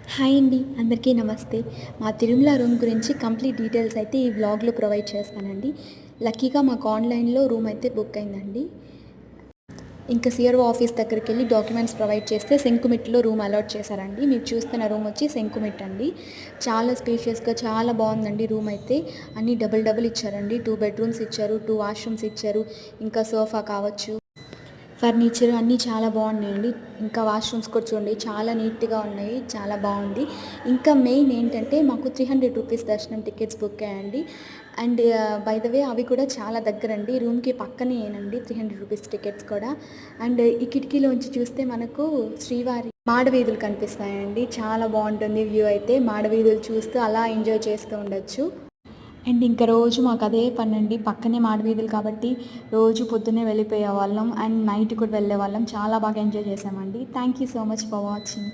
Hi అండి. అందరికీ నమస్తే. మా తిరుమల రూమ్ గురించి కంప్లీట్ డీటెయిల్స్ అయితే ఈ వ్లాగ్‌లో ప్రొవైడ్ చేస్తానండి. లక్కీగా మాకు ఆన్‌లైన్‌లో రూమ్ అయితే బుక్ అయిందండి. ఇంకా సీఆర్ఓ ఆఫీస్ దగ్గరికెళ్ళి డాక్యుమెంట్స్ ప్రొవైడ్ చేస్తే శంకుమిట్టిలో రూమ్ అలాట్ చేశారండి. మీరు చూస్తున్న రూమ్ వచ్చి శంకుమిట్ట అండి. చాలా స్పేషియస్‌గా చాలా బాగుందండి రూమ్ అయితే. అన్నీ డబుల్ డబుల్ ఇచ్చారండి. 2 బెడ్‌రూమ్స్ ఇచ్చారు, 2 వాష్‌రూమ్స్ ఇచ్చారు. ఇంకా సోఫా కావచ్చు, ఫర్నిచర్ అన్నీ చాలా బాగున్నాయండి. ఇంకా వాష్‌రూమ్స్ కూడా చూడండి చాలా నీట్‌గా ఉన్నాయి. చాలా బాగుంది. ఇంకా మెయిన్ ఏంటంటే మాకు ₹300 దర్శనం టికెట్స్ బుక్ అయ్యాయండి. అండ్ బై ద వే అవి కూడా చాలా దగ్గరండి. రూమ్‌కి పక్కనేనండి ₹300 టికెట్స్ కూడా. అండ్ ఈ కిటికీలోంచి చూస్తే మనకు శ్రీవారి మాడవీధులు కనిపిస్తాయండి. చాలా బాగుంటుంది వ్యూ అయితే. మాడవీధులు చూస్తూ అలా ఎంజాయ్ చేస్తూ ఉండొచ్చు. అండ్ ఇంకా రోజు మాకు అదే పనండి. పక్కనే మాడవీధులు కాబట్టి రోజు పొద్దున్నే వెళ్ళిపోయేవాళ్ళం అండ్ నైట్ కూడా వెళ్ళేవాళ్ళం. చాలా బాగా ఎంజాయ్ చేసామండి. Thank you so much for watching.